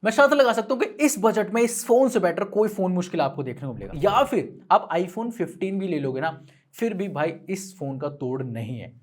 मैं शर्त लगा सकता हूं कि इस बजट में इस फोन से बेटर कोई फोन मुश्किल आपको देखने को मिलेगा। या फिर आप आईफोन 15 भी ले लोगे ना, फिर भी भाई इस फोन का तोड़ नहीं है।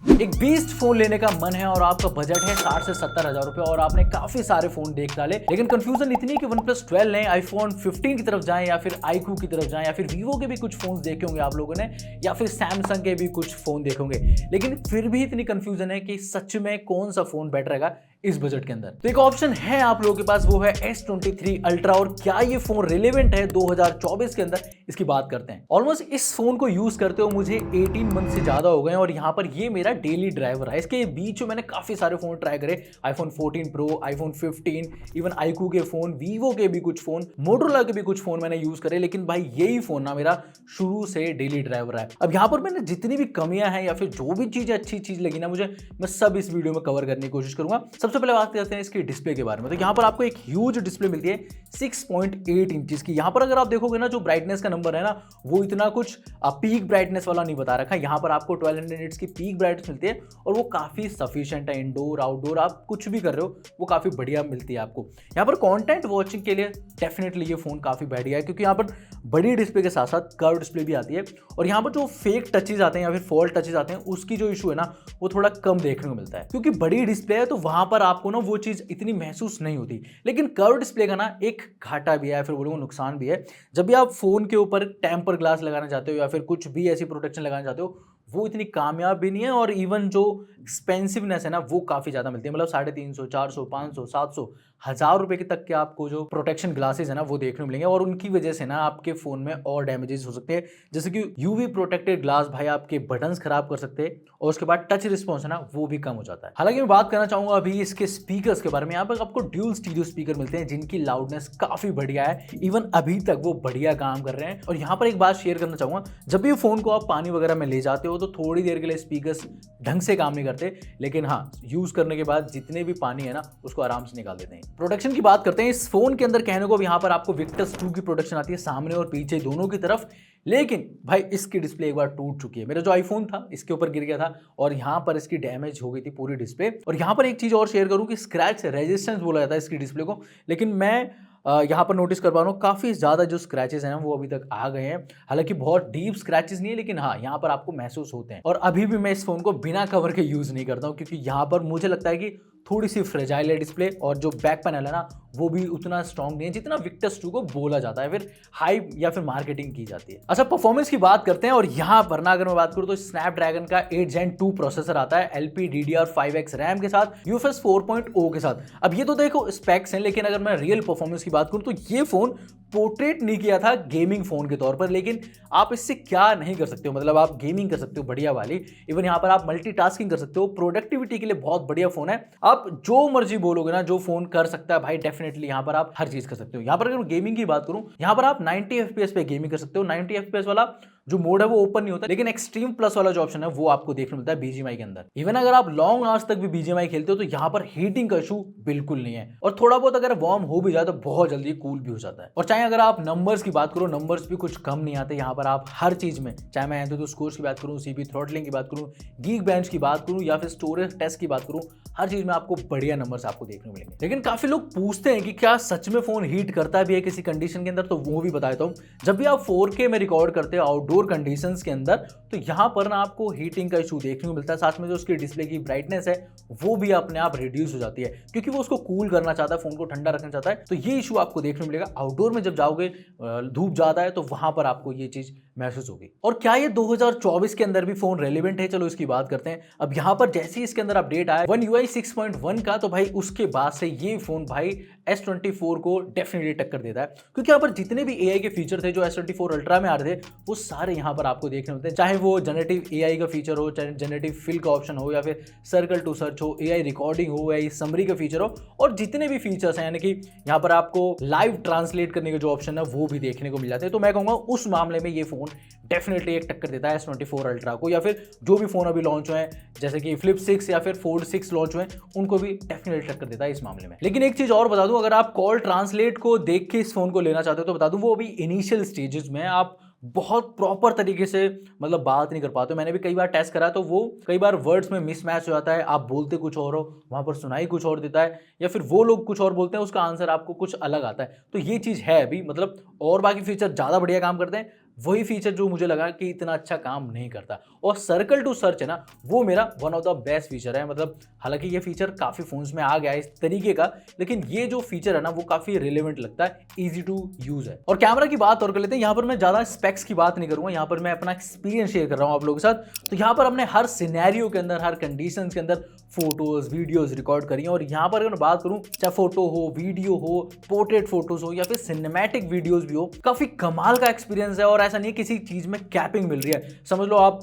एक बीस्ट फोन लेने का मन है और आपका बजट है 60 से 70 हजार रुपए और आपने काफी सारे फोन देख डाले, लेकिन कंफ्यूजन इतनी है कि OnePlus 12 लें, आईफोन 15 की तरफ जाएं या फिर iQOO की तरफ जाएं या फिर Vivo के भी कुछ फोन देखे होंगे आप लोगों ने, या फिर Samsung के भी कुछ फोन देखे होंगे, लेकिन फिर भी इतनी कंफ्यूजन है कि सच में कौन सा फोन बेटर रहेगा इस बजट के अंदर। तो एक ऑप्शन है आप लोगों के पास, वो है S23 Ultra। और क्या ये फोन रिलेवेंट है 2024 के अंदर, इसकी बात करते हैं। ऑलमोस्ट इस फोन को यूज करते हो मुझे 18 मंथ से ज्यादा हो गए और यहाँ पर ये मेरा डेली ड्राइवर है। इसके बीच में मैंने काफी सारे फोन ट्राई करे, iPhone 14 Pro, iPhone 15, even iQOO के फोन, Vivo के भी कुछ फोन, Motorola के भी कुछ फोन मैंने यूज करे, लेकिन भाई यही फोन ना मेरा शुरू से डेली ड्राइवर है। अब यहाँ पर मैंने जितनी भी कमियां हैं या फिर जो भी चीजें अच्छी चीज लगी ना मुझे, मैं सब इस वीडियो में कवर करने की कोशिश करूंगा। सबसे पहले बात करते हैं इसकी डिस्प्ले के बारे में। तो यहाँ पर आपको एक ह्यूज डिस्प्ले मिलती है 6.8 इंचेस की। यहाँ पर अगर आप देखोगे ना, जो ब्राइटनेस का नंबर है ना, वो इतना कुछ पीक ब्राइटनेस वाला नहीं बता रखा है। यहाँ पर आपको 1200 निट्स की पीक ब्राइटनेस मिलती है और वो काफी सफिशिएंट है। इंडोर आउटडोर आप कुछ भी कर रहे हो वो काफी बढ़िया मिलती है आपको। यहाँ पर कंटेंट वॉचिंग के लिए डेफिनेटली ये फोन काफी बढ़िया है, क्योंकि यहाँ पर बड़ी डिस्प्ले के साथ साथ कर्व डिस्प्ले भी आती है और यहाँ पर जो फेक टचेज आते हैं या फिर फॉल्ट टचेज आते हैं, उसकी जो इशू है ना, वो थोड़ा कम देखने को मिलता है, क्योंकि बड़ी डिस्प्ले है तो वहां पर आपको ना वो चीज इतनी महसूस नहीं होती। लेकिन कर्व डिस्प्ले का ना एक घाटा भी है, फिर बोलूंगा नुकसान भी है। जब भी आप फोन के ऊपर टेम्पर ग्लास लगाना चाहते हो या फिर कुछ भी ऐसी प्रोटेक्शन लगाना चाहते हो, वो इतनी कामयाब भी नहीं है और इवन जो एक्सपेंसिवनेस है ना, वो काफी ज्यादा मिलती है। मतलब 350, 400, 500, 700, 1000 रुपए के तक के आपको जो प्रोटेक्शन ग्लासेस है ना, वो देखने को मिलेंगे और उनकी वजह से ना आपके फोन में और डैमेजेस हो सकते हैं, जैसे कि यूवी प्रोटेक्टेड ग्लास भाई आपके बटन्स खराब कर सकते हैं और उसके बाद टच रिस्पॉन्स है ना, वो भी कम हो जाता है। हालांकि मैं बात करना चाहूंगा अभी इसके स्पीकर्स के बारे में। यहाँ पर आपको ड्यूल स्टीरियो स्पीकर मिलते हैं जिनकी लाउडनेस काफी बढ़िया है, इवन अभी तक वो बढ़िया काम कर रहे हैं। और यहाँ पर एक बात शेयर करना चाहूंगा, जब भी फोन को आप पानी वगैरह में ले जाते हो तो थोड़ी देर के लिए स्पीकर्स ढंग से काम नहीं करते, लेकिन हाँ, यूज करने के बाद जितने भी पानी है ना, उसको आराम से निकाल देते हैं। प्रोटेक्शन की बात करते हैं। इस फोन के अंदर कहने को यहाँ पर आपको विक्टस 2 की प्रोटेक्शन आती है, सामने और पीछे दोनों की तरफ, लेकिन भाई इसकी डिस्प्ले एक बार टूट चुकी है। मेरा जो आईफोन था इसके ऊपर गिर गया था और यहाँ पर इसकी डैमेज हो गई थी पूरी डिस्प्ले। और यहाँ पर एक चीज और शेयर करूं कि स्क्रैच रेजिस्टेंस बोला जाता है इसकी डिस्प्ले को, लेकिन मैं यहाँ पर नोटिस कर पा रहा हूँ काफी ज्यादा जो स्क्रैचेस हैं वो अभी तक आ गए हैं। हालांकि बहुत डीप स्क्रैचेस नहीं है, लेकिन हाँ, यहाँ पर आपको महसूस होते हैं। और अभी भी मैं इस फोन को बिना कवर के यूज नहीं करता हूँ, क्योंकि यहाँ पर मुझे लगता है कि थोड़ी सी फ्रेजाइल है डिस्प्ले और जो बैक पैनल है ना, वो भी उतना स्ट्रॉन्ग नहीं है जितना विक्टस 2 को बोला जाता है, फिर हाइप या फिर मार्केटिंग की जाती है। अच्छा, परफॉर्मेंस की बात करते हैं और यहाँ पर ना अगर मैं बात करूँ तो स्नैपड्रैगन का 8 Gen 2 प्रोसेसर आता है LPDDR5X रैम के साथ, UFS 4.0 के साथ। अब ये तो देखो स्पेक्स हैं, लेकिन अगर मैं रियल परफॉर्मेंस की बात करूँ तो ये फोन पोर्ट्रेट नहीं किया था गेमिंग फोन के तौर पर, लेकिन आप इससे क्या नहीं कर सकते हो। मतलब आप गेमिंग कर सकते हो बढ़िया वाली, इवन यहाँ पर आप मल्टीटास्किंग कर सकते हो। प्रोडक्टिविटी के लिए बहुत बढ़िया फोन है। आप जो मर्जी बोलोगे ना, जो फोन कर सकता है भाई, डेफिनेटली यहाँ पर आप हर चीज कर सकते हो। यहाँ पर अगर गेमिंग की बात करूं, यहाँ पर आप 90 FPS पे गेमिंग कर सकते हो। 90 FPS वाला जो मोड है वो ओपन नहीं होता, लेकिन एक्सट्रीम प्लस वाला जो ऑप्शन है वो आपको देखने मिलता है BGMI के अंदर। इवन अगर आप लॉन्ग आवर्स तक भी BGMI खेलते हो तो यहाँ पर हीटिंग का इशू बिल्कुल नहीं है, और थोड़ा बहुत अगर वार्म हो भी जाए तो बहुत जल्दी कूल भी हो जाता है। और चाहे अगर आप नंबर्स की बात करो, नंबर्स भी कुछ कम नहीं आते यहाँ पर। आप हर चीज में, चाहे मैं एंथुसियास्ट स्कोर्स की बात करूँ, CPU थ्रॉटलिंग की बात करूँ, Geekbench की बात करूँ या फिर स्टोरेज टेस्ट की बात करूँ, हर चीज में आपको बढ़िया नंबर्स आपको देखने मिलेंगे। लेकिन काफी लोग पूछते हैं कि क्या सच में फोन हीट करता भी है किसी कंडीशन के अंदर, तो वो भी बता देता हूँ। जब भी आप 4K में रिकॉर्ड करते हैं आउटडोर कंडीशंस के अंदर, तो यहाँ पर ना आपको हीटिंग का इशू देखने को मिलता है। साथ में जो उसकी डिस्प्ले की ब्राइटनेस है वो भी अपने आप रिड्यूस हो जाती है, क्योंकि वो उसको कूल करना चाहता है, फोन को ठंडा रखना चाहता है। तो ये इशू आपको देखने को मिलेगा। आउटडोर में जब जाओगे, धूप ज्यादा है, तो वहां पर आपको ये चीज महसूस होगी। और क्या ये 2024 के अंदर भी फोन रेलिवेंट है, चलो इसकी बात करते हैं। अब यहाँ पर जैसे ही इसके अंदर अपडेट आया One UI 6.1 का, तो भाई उसके बाद से ये फोन भाई S24 को डेफिनेटली टक्कर देता है, क्योंकि यहाँ पर जितने भी AI के फीचर थे जो S24 अल्ट्रा में आ रहे थे, वो सारे यहाँ पर आपको देखने मिलते हैं। चाहे वो जनरेटिव AI का फीचर हो, चाहे जनरेटिव फिल का ऑप्शन हो, या फिर सर्कल टू सर्च हो, AI रिकॉर्डिंग हो, AI समरी का फीचर हो, और जितने भी फीचर्स हैं, यानी कि यहाँ पर आपको लाइव ट्रांसलेट करने के जो ऑप्शन है वो भी देखने को मिल जाते हैं। तो मैं कहूँगा उस मामले में ये फोन डेफिनेटली एक टक्कर देता है S24 अल्ट्रा को, या फिर जो भी फोन अभी लॉन्च हुए हैं जैसे कि फ्लिप 6 या फिर फोल्ड 6 लॉन्च हुए हैं, उनको भी डेफिनेटली टक्कर देता है इस मामले में। लेकिन एक चीज और बता दूं, अगर आप कॉल ट्रांसलेट को देख के इस फोन को लेना चाहते हो तो बता दूं वो अभी इनिशियल स्टेजेस में। आप बहुत प्रॉपर तरीके से मतलब बात नहीं कर पाते। मैंने भी कई बार टेस्ट करा तो वो कई बार वर्ड्स में मिसमैच हो जाता है, आप बोलते कुछ और हो, वहाँ पर सुनाई कुछ और देता है, या फिर वो लोग कुछ और बोलते हैं, उसका आंसर आपको कुछ अलग आता है। तो ये चीज़ है अभी, मतलब और बाकी फीचर ज़्यादा बढ़िया काम करते हैं, वही फीचर जो मुझे लगा कि इतना अच्छा काम नहीं करता। और सर्कल टू सर्च है ना, वो मेरा one of the best feature है। मतलब हालांकि ये फीचर काफ़ी फोन्स में आ गया है इस तरीके का, लेकिन ये जो फीचर है ना वो काफ़ी रिलेवेंट लगता है, ईजी टू यूज़ है। और कैमरा की बात और कर लेते हैं। यहाँ पर मैं ज़्यादा स्पेक्स की बात नहीं करूँगा, यहाँ पर मैं अपना एक्सपीरियंस शेयर कर रहा हूँ आप लोगों के साथ। तो यहाँ पर हमने हर सिनेरियो के अंदर, हर कंडीशंस के अंदर फोटोज वीडियोज रिकॉर्ड करी हैं। और यहाँ पर अगर मैं बात करूँ, चाहे फोटो हो, वीडियो हो, पोर्ट्रेट फोटोज हो या फिर सिनेमैटिक वीडियोज भी हो, काफ़ी कमाल का एक्सपीरियंस है। और ऐसा नहीं है किसी चीज़ में कैपिंग मिल रही है, समझ लो आप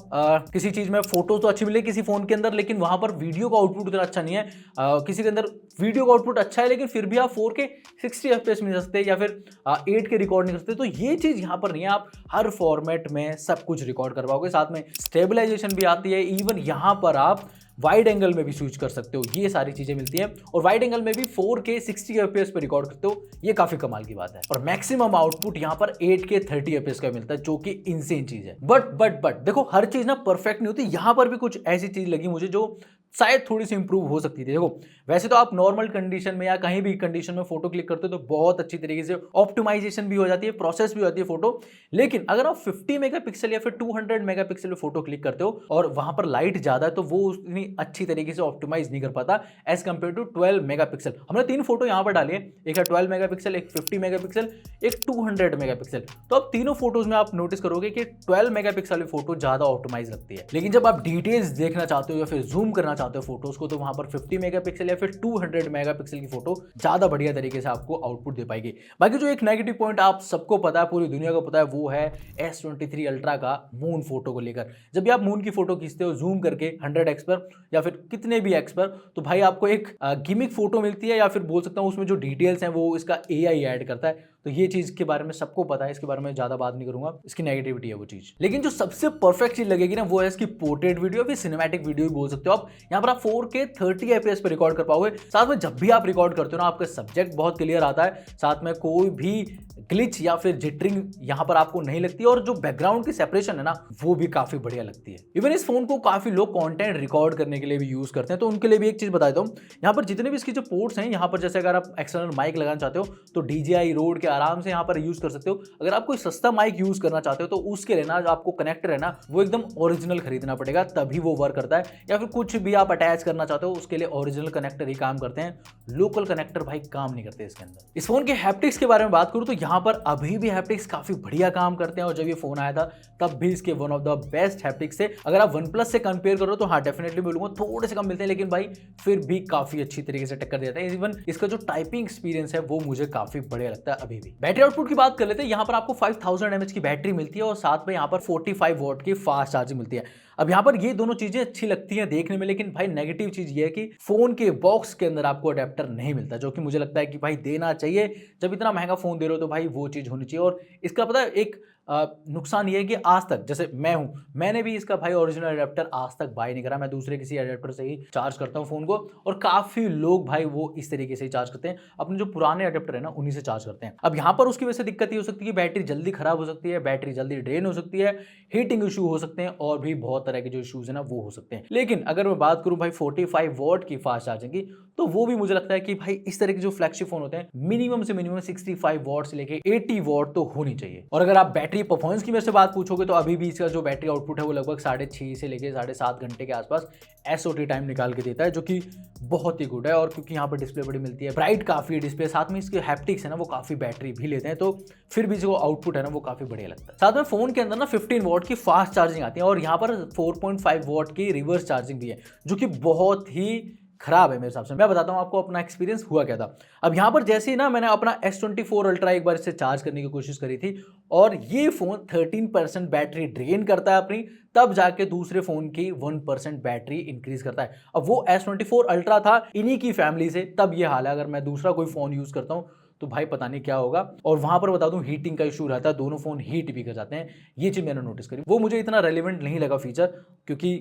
किसी चीज़ में फोटो तो अच्छी मिले किसी फोन के अंदर, लेकिन वहाँ पर वीडियो का आउटपुट उतना अच्छा नहीं है। किसी के अंदर वीडियो का आउटपुट अच्छा है, लेकिन फिर भी आप 4K 60 FPS नहीं कर सकते या फिर 8K रिकॉर्ड नहीं कर सकते। तो ये चीज़ यहाँ पर नहीं है, आप हर फॉर्मेट में सब कुछ रिकॉर्ड कर पाओगे। साथ में स्टेबलाइजेशन भी आती है, इवन यहाँ पर आप वाइड एंगल में भी स्विच कर सकते हो, ये सारी चीजें मिलती हैं। और वाइड एंगल में भी 4K 60 FPS पे रिकॉर्ड करते हो, ये काफी कमाल की बात है। और मैक्सिमम आउटपुट यहाँ पर 8K 30 FPS का मिलता है, जो कि इनसेन चीज है। बट देखो, हर चीज ना परफेक्ट नहीं होती। यहाँ पर भी कुछ ऐसी चीज लगी मुझे जो शायद थोड़ी सी इंप्रूव हो सकती थी। देखो, वैसे तो आप नॉर्मल कंडीशन में या कहीं भी कंडीशन में फोटो क्लिक करते हो तो बहुत अच्छी तरीके से ऑप्टिमाइजेशन भी हो जाती है, प्रोसेस भी हो जाती है फोटो। लेकिन अगर आप 50 मेगापिक्सल या फिर 200 मेगापिक्सल में फोटो क्लिक करते हो और वहां पर लाइट ज्यादा है, तो वो उतनी अच्छी तरीके से ऑप्टिमाइज नहीं कर पाता एज कंपेयर टू 12 मेगापिक्सल। हमने 3 फोटो यहां पर डाली है, एक है 12 मेगापिक्सल, एक 50 मेगापिक्सल, एक 200 मेगापिक्सल। तो अब तीनों फोटोज में आप नोटिस करोगे कि 12 मेगापिक्सल की फोटो ज्यादा ऑप्टिमाइज लगती है। लेकिन जब आप डिटेल्स देखना चाहते हो या फिर जूम करना चाहते हो फोटोज को, तो वहां पर 50 मेगापिक्सल या फिर 200 मेगापिक्सल की फोटो ज्यादा बढ़िया तरीके से आपको आउटपुट दे पाएगी। बाकी जो एक नेगेटिव पॉइंट आप सबको पता है, पूरी दुनिया को पता है, वो है S23 अल्ट्रा का मून फोटो को लेकर। जब भी आप मून की फोटो खींचते हो जूम करके 100x पर या फिर कितने भी x पर, तो भाई आपको एक गिमिक फोटो मिलती है, या फिर बोल सकता हूं उसमें जो डिटेल्स हैं वो इसका AI ऐड करता है। तो ये चीज के बारे में सबको पता है, इसके बारे में ज्यादा बात नहीं करूंगा, इसकी नेगेटिविटी है वो चीज। लेकिन जो सबसे परफेक्ट चीज लगेगी ना, वो है इसकी पोर्ट्रेट वीडियो, फिर सिनेमैटिक वीडियो भी बोल सकते हो आप। यहाँ पर आप 4K 30 FPS पे रिकॉर्ड कर पाओगे। साथ में जब भी आप रिकॉर्ड करते हो ना, आपका सब्जेक्ट बहुत क्लियर आता है, साथ में कोई भी ग्लिच या फिर जिटरिंग यहाँ पर आपको नहीं लगती, और जो बैकग्राउंड की सेपरेशन है ना, वो भी काफी बढ़िया लगती है। इवन इस फोन को काफी लोग कंटेंट रिकॉर्ड करने के लिए भी यूज करते हैं, तो उनके लिए भी एक चीज बता देता हूँ। यहाँ पर जितने भी इसकी जो पोर्ट्स हैं, यहाँ पर जैसे अगर आप एक्सटर्नल माइक लगाना चाहते हो तो DJI रोड के आराम से यहाँ पर यूज कर सकते हो। अगर आप कोई सस्ता माइक यूज करना चाहते हो तो उसके लिए ना जो आपको कनेक्टर है ना, वो एकदम ओरिजिनल खरीदना पड़ेगा, तभी वो वर्क करता है। या फिर कुछ भी आप अटैच करना चाहते हो, उसके लिए ओरिजिनल कनेक्टर ही काम करते हैं, लोकल कनेक्टर भाई काम नहीं करते इसके अंदर। इस फोन के हैप्टिक्स के बारे में बात करूं तो यहाँ पर अभी भी हैप्टिक्स काफी बढ़िया काम करते हैं, और जब ये फोन आया था तब भी इसके one of the best haptics थे। अगर आप OnePlus से कंपेयर करो तो हाँ डेफिनेटली बोलूंगा थोड़े से कम मिलते हैं, लेकिन भाई फिर भी काफी अच्छी तरीके से टक्कर देते हैं। इवन इसका जो टाइपिंग एक्सपीरियंस है वो मुझे काफी बढ़िया लगता है अभी भी। बैटरी आउटपुट की बात कर लेते हैं। यहाँ पर आपको 5000 mAh की बैटरी मिलती है और साथ में यहाँ पर 45 वॉट की फास्ट चार्जिंग मिलती है। अब यहाँ पर ये दोनों चीजें अच्छी लगती हैं देखने में, लेकिन भाई नेगेटिव चीज ये है कि फोन के बॉक्स के अंदर आपको अडेप्टर नहीं मिलता, जो कि मुझे लगता है कि भाई देना चाहिए। जब इतना महंगा फोन दे रहे हो तो भाई वो चीज होनी चाहिए। और इसका पता है एक नुकसान ये है कि आज तक, जैसे मैं हूं, मैंने भी इसका भाई ओरिजिनल अडेप्टर आज तक बाय नहीं करा। मैं दूसरे किसी अडेप्टर से ही चार्ज करता हूं फोन को, और काफी लोग भाई वो इस तरीके से ही चार्ज करते हैं, अपने जो पुराने अडेप्टर है ना उन्हीं से चार्ज करते हैं। अब यहाँ पर उसकी वजह से दिक्कत ये हो सकती है कि बैटरी जल्दी खराब हो सकती है, बैटरी जल्दी ड्रेन हो सकती है, हीटिंग इशू हो सकते हैं, और भी बहुत तरह के जो इशूज है ना वो हो सकते हैं। लेकिन अगर मैं बात करूं भाई 45 वॉट की फास्ट चार्जिंग की, तो वो भी मुझे लगता है कि भाई इस तरह के जो फ्लैगशिप फोन होते हैं मिनिमम से मिनिमम 65 वॉट से लेके 80 वॉट तो होनी चाहिए। और अगर आप बैटरी परफॉर्मेंस की मेरे से बात पूछोगे तो अभी भी इसका जो बैटरी आउटपुट है वो लगभग 6.5 से लेके 7.5 घंटे के आसपास SOT टाइम निकाल के देता है, जो कि बहुत ही गुड है। और क्योंकि यहाँ पर डिस्प्ले बड़ी मिलती है, ब्राइट काफी डिस्प्ले, साथ में इसके हैप्टिक्स है ना वो काफी बैटरी भी लेते हैं, तो फिर भी जो आउटपुट है ना वो काफी बढ़िया लगता है। साथ में फोन के अंदर ना 15 वॉट की फास्ट चार्जिंग आती है, और यहाँ पर 4.5 वॉट की रिवर्स चार्जिंग भी है, जो कि बहुत ही खराब है मेरे हिसाब से। मैं बताता हूँ आपको अपना एक्सपीरियंस हुआ क्या था। अब यहाँ पर जैसे ही ना मैंने अपना S24 अल्ट्रा एक बार इससे चार्ज करने की कोशिश करी थी, और ये फोन 13% बैटरी ड्रेन करता है अपनी, तब जाके दूसरे फोन की 1% बैटरी इंक्रीज करता है। अब वो S24 अल्ट्रा था इन्हीं की फैमिली से, तब ये हाल है। अगर मैं दूसरा कोई फोन यूज करता हूँ तो भाई पता नहीं क्या होगा। और वहां पर बता दूं हीटिंग का इशू रहता है, दोनों फोन हीट भी कर जाते हैं। ये चीज मैंने नोटिस करी, वो मुझे इतना रेलिवेंट नहीं लगा फीचर, क्योंकि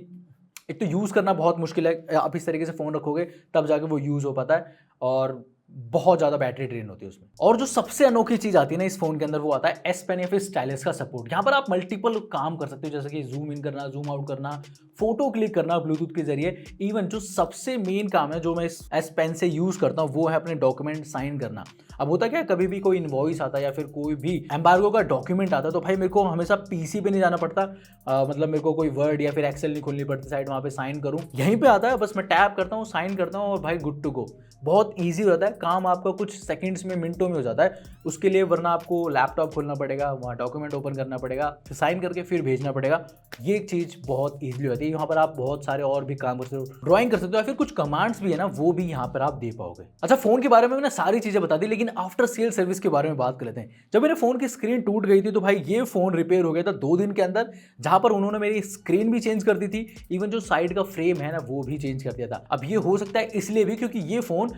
एक तो यूज़ करना बहुत मुश्किल है, आप इस तरीके से फ़ोन रखोगे तब जाके वो यूज़ हो पाता है। और बहुत ज़्यादा बैटरी ड्रेन होती है उसमें। और जो सबसे अनोखी चीज़ आती है ना इस फ़ोन के अंदर, वो आता है S Pen या फिर स्टाइलस का सपोर्ट। यहाँ पर आप मल्टीपल काम कर सकते हो, जैसे कि जूम इन करना, जूम आउट करना, फोटो क्लिक करना ब्लूटूथ के जरिए। इवन जो सबसे मेन काम है जो मैं इस S Pen से यूज़ करता हूँ, वो है अपने डॉक्यूमेंट साइन करना। अब होता क्या है, कभी भी कोई इनवॉइस आता है या फिर कोई भी एम्बार्गो का डॉक्यूमेंट आता है, तो भाई मेरे को हमेशा पीसी पे नहीं जाना पड़ता। मतलब मेरे को कोई वर्ड या फिर एक्सेल नहीं खोलनी पड़ती साइड, वहाँ पे साइन करूँ, यहीं पे आता है, बस मैं टैप करता हूँ, साइन करता हूँ और भाई गुड टू गो। बहुत ईजी हो जाता है काम, आपका कुछ सेकंड्स में, मिनटों में हो जाता है। उसके लिए वरना आपको लैपटॉप खोलना पड़ेगा, वहाँ डॉक्यूमेंट ओपन करना पड़ेगा, फिर साइन करके फिर भेजना पड़ेगा। ये चीज़ बहुत ईजिली होती है। यहाँ पर आप बहुत सारे और भी काम कर सकते हो, ड्राइंग कर सकते हो, या फिर कुछ कमांड्स भी है ना, वो भी यहाँ पर आप दे पाओगे। अच्छा, फोन के बारे में मैंने सारी चीजें बता दी, लेकिन आफ्टर सेल सर्विस के बारे में बात कर लेते हैं। जब मेरे फोन की स्क्रीन टूट गई थी तो भाई ये फोन रिपेयर हो गया था 2 दिन के अंदर, जहां पर उन्होंने मेरी स्क्रीन भी चेंज कर दी थी, इवन जो साइड का फ्रेम है ना वो भी चेंज कर दिया था। अब ये हो सकता है इसलिए भी क्योंकि ये फोन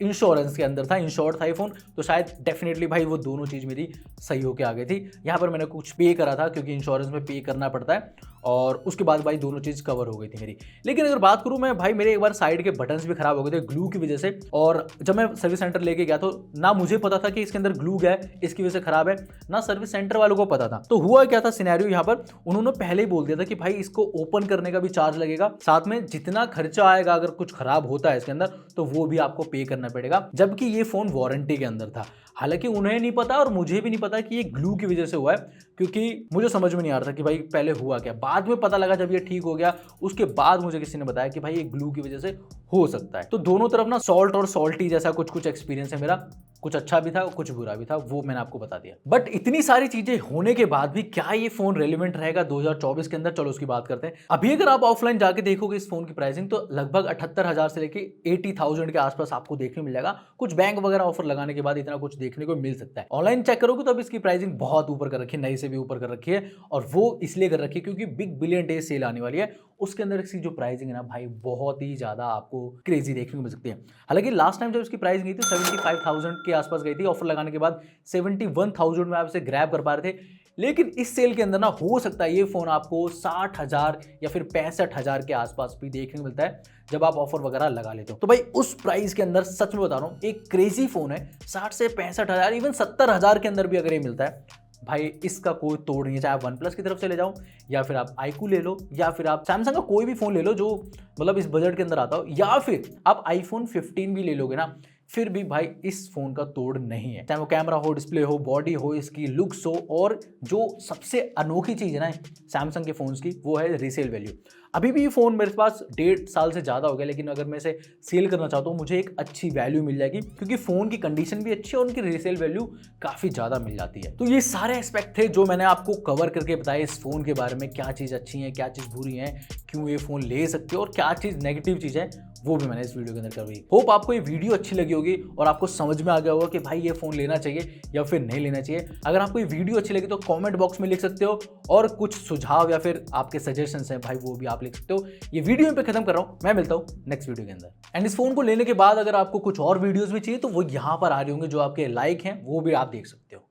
इंश्योरेंस के अंदर था, इंश्योर्ड था ये फोन, तो शायद डेफिनेटली भाई वो दोनों चीज मेरी सही होके आ गई थी। यहाँ पर मैंने कुछ पे करा था क्योंकि इंश्योरेंस में पे करना पड़ता है, और उसके बाद भाई दोनों चीज कवर हो गई थी मेरी। लेकिन अगर बात करूं मैं, भाई मेरे एक बार साइड के बटन्स भी खराब हो गए थे ग्लू की वजह से, और जब मैं सर्विस सेंटर लेके गया तो ना मुझे पता था कि इसके अंदर ग्लू है, इसकी वजह से खराब है, ना सर्विस सेंटर वालों को पता था। तो हुआ क्या था सिनेरियो, यहाँ पर उन्होंने पहले ही बोल दिया था कि भाई इसको ओपन करने का भी चार्ज लगेगा, साथ में जितना खर्चा आएगा अगर कुछ खराब होता है इसके अंदर तो वो भी आपको पे करना पड़ेगा, जबकि ये फोन वारंटी के अंदर था। हालांकि उन्हें नहीं पता और मुझे भी नहीं पता कि ये ग्लू की वजह से हुआ है, क्योंकि मुझे समझ में नहीं आ रहा था कि भाई पहले हुआ क्या। बाद में पता लगा जब ये ठीक हो गया, उसके बाद मुझे किसी ने बताया कि भाई ये ग्लू की वजह से हो सकता है। तो दोनों तरफ ना सॉल्ट और सॉल्टी जैसा कुछ कुछ एक्सपीरियंस है मेरा, कुछ अच्छा भी था कुछ बुरा भी था, वो मैंने आपको बता दिया। बट इतनी सारी चीजें होने के बाद भी क्या ये फोन रेलिवेंट रहेगा 2024 के अंदर, चलो उसकी बात करते हैं। अभी अगर आप ऑफलाइन जाके देखोगे इस फोन की प्राइसिंग, तो लगभग 78,000 से लेके 80,000 के आसपास आपको देखने मिल जाएगा। कुछ बैंक वगैरह ऑफर लगाने के बाद इतना कुछ देखने को मिल सकता है। ऑनलाइन चेक करोगे तो अब इसकी प्राइसिंग बहुत ऊपर कर रखी है, नई से भी ऊपर कर रखी है, और वो इसलिए कर रखी है क्योंकि बिग बिलियन डे सेल आने वाली है। उसके अंदर इसकी जो प्राइसिंग है ना भाई, बहुत ही ज्यादा आपको क्रेजी देखने को मिल सकती है। हालांकि लास्ट टाइम जब इसकी प्राइस गई थी 75,000 के आसपास गई थी, ऑफर लगाने के बाद 71,000 में आप इसे ग्रैब कर पा रहे थे। लेकिन इस सेल के अंदर ना हो सकता है ये फोन आपको 60,000 या फिर 65,000 के आसपास भी देखने को मिलता है जब आप ऑफर वगैरह लगा लेते हो। तो भाई उस प्राइस के अंदर सच में बता रहा हूँ एक क्रेजी फोन है। 60 से 65,000, इवन 70,000 के अंदर भी अगर ये मिलता है भाई, इसका कोई तोड़ नहीं है। चाहे आप वन प्लस की तरफ से ले जाओ, या फिर आप आईक्यू ले लो, या फिर आप सैमसंग का कोई भी फोन ले लो जो मतलब इस बजट के अंदर आता हो, या फिर आप आईफोन 15 भी ले लोगे ना, फिर भी भाई इस फोन का तोड़ नहीं है। चाहे वो कैमरा हो, डिस्प्ले हो, बॉडी हो, इसकी लुक्स हो, और जो सबसे अनोखी चीज है ना सैमसंग के फोन्स की, वो है रीसेल वैल्यू। अभी भी ये फोन मेरे पास 1.5 साल से ज़्यादा हो गया, लेकिन अगर मैं इसे सेल करना चाहता हूँ मुझे एक अच्छी वैल्यू मिल जाएगी, क्योंकि फ़ोन की कंडीशन भी अच्छी है और उनकी रीसेल वैल्यू काफ़ी ज़्यादा मिल जाती है। तो ये सारे एस्पेक्ट थे जो मैंने आपको कवर करके बताया इस फ़ोन के बारे में, क्या चीज़ अच्छी है, क्या चीज़ बुरी है, क्यों ये फ़ोन ले सकते हो, और क्या चीज़ नेगेटिव चीज़ है, वो भी मैंने इस वीडियो के अंदर कर दी। होप आपको ये वीडियो अच्छी लगी होगी और आपको समझ में आ गया होगा कि भाई ये फ़ोन लेना चाहिए या फिर नहीं लेना चाहिए। अगर आपको ये वीडियो अच्छी लगी तो कमेंट बॉक्स में लिख सकते हो, और कुछ सुझाव या फिर आपके सजेशंस हैं भाई वो भी आप लिख सकते हो। ये वीडियो पे खत्म कर रहा हूँ, मैं मिलता हूँ नेक्स्ट वीडियो के अंदर। एंड इस फोन को लेने के बाद अगर आपको कुछ और वीडियोस भी चाहिए तो वो यहाँ पर आ रही होंगे, जो आपके लाइक हैं वो भी आप देख सकते हो।